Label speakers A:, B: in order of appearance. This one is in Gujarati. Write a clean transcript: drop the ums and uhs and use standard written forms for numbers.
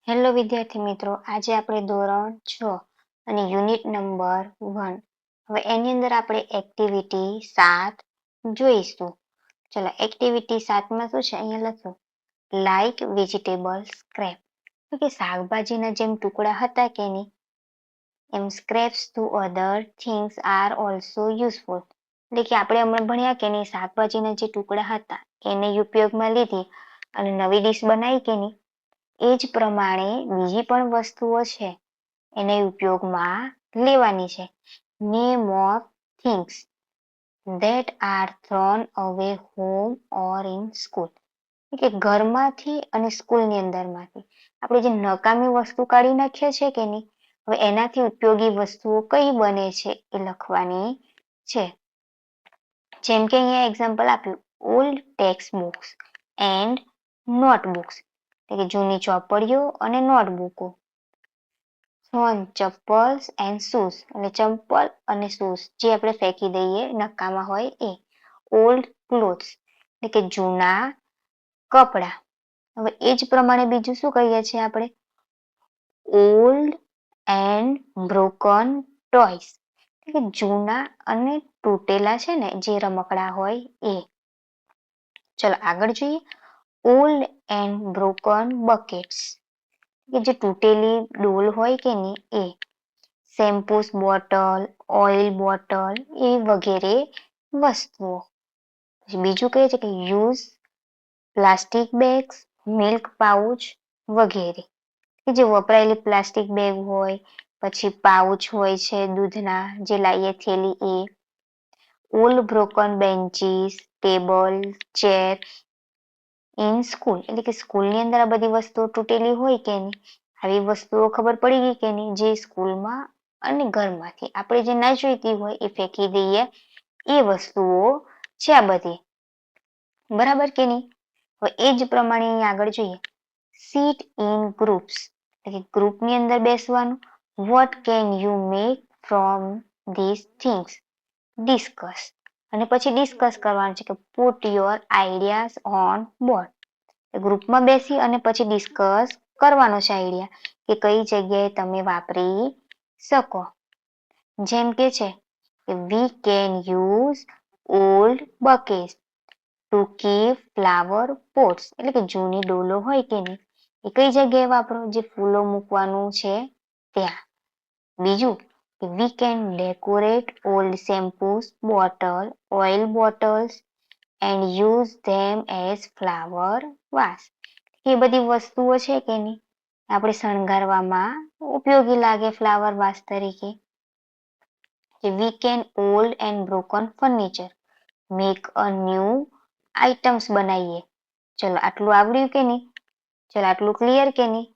A: હેલો વિદ્યાર્થી મિત્રો, આજે આપણે ધોરણ 6 અને યુનિટ નંબર 1 હવે એની અંદર આપણે એક્ટિવિટી 7 જોઈશું. ચલો એક્ટિવિટી 7માં શું છે અહીંયા લખો લાઈક વેજીટેબલ સ્ક્રેપ. તો કે શાકભાજીના જેમ ટુકડા હતા કે નહીં એમ scraps to other things are also useful. એટલે કે આપણે હમણાં ભણ્યા કે નહીં શાકભાજીના જે ટુકડા હતા એને ઉપયોગમાં લીધી અને નવી ડીશ બનાવી કે નહીં એ જ પ્રમાણે બીજી પણ વસ્તુઓ છે એને ઉપયોગમાં લેવાની છે. Name of things that are thrown અવે હોમ ઓર ઇન સ્કૂલ. કે ઘરમાંથી અને સ્કૂલની અંદરમાંથી આપણે જે નકામી વસ્તુ કાઢી નાખીએ છીએ કે નહીં હવે એનાથી ઉપયોગી વસ્તુઓ કઈ બને છે એ લખવાની છે. જેમ કે અહીંયા એક્ઝામ્પલ આપ્યું old text books and notebooks. એટલે કે જૂની ચોપડીઓ અને નોટબુકો. ચપ્પલ્સ એન્ડ શૂઝ એટલે ચંપલ અને શૂઝ જે આપણે ફેંકી દઈએ નકામા હોય એ. ઓલ્ડ ક્લોથ્સ એટલે કે જૂના કપડા. હવે એ જ પ્રમાણે બીજું શું કહીએ છીએ આપણે ઓલ્ડ એન્ડ બ્રોકન ટોયસ એટલે કે જૂના અને તૂટેલા છે ને જે રમકડા હોય એ. ચલો આગળ જોઈએ ઓલ્ડ એન્ડ બ્રોકન બકેટ્સ કે જે તૂટેલી ડોલ હોય કે નહીં એ. શેમ્પૂસ બોટલ ઓઇલ બોટલ એ વગેરે વસ્તુઓ. બીજું કહે છે કે use plastic bags milk pouch વગેરે કે જે વપરાયેલી પ્લાસ્ટિક બેગ હોય પછી પાઉચ હોય છે દૂધના જે લાવીએ થેલી એ. Old broken benches table chair in school એટલે કે સ્કૂલની અંદર આ બધી વસ્તુઓ તૂટેલી હોય કે નહીં આવી વસ્તુઓ ખબર પડી ગઈ કે નહીં જે સ્કૂલમાં અને ઘરમાંથી આપણે જે ના જોઈતી હોય એ ફેંકી દઈએ એ વસ્તુઓ છે આ બધી. બરાબર કે નહીં. હવે એ જ પ્રમાણે અહીં આગળ જોઈએ સીટ ઇન ગ્રુપ્સ એટલે કે ગ્રુપની અંદર બેસવાનું. What can you make from this things discuss અને પછી ડિસ્કસ કરવાનું છે કે put your ideas on board. ગ્રુપમાં બેસી અને પછી ડિસ્કસ કરવાનો છે આઈડિયા કે કઈ જગ્યાએ તમે વાપરી શકો. જેમ કે છે કે we can use old buckets to keep flower pots એટલે કે જૂની ડોલો હોય કે નહીં એ કઈ જગ્યાએ વાપરો જે ફૂલો મૂકવાનું છે ત્યાં. બીજું we can decorate old shampoos bottle oil bottles and use them as flower vase. એ બધી વસ્તુઓ છે કે નહીં આપણે શણગારવામાં ઉપયોગી લાગે ફ્લાવર વાસ તરીકે. We can old and broken furniture make a new items બનાવીએ. ચલો આટલું આવડ્યું કે નહીં. ચલો આટલું ક્લિયર કે નહીં.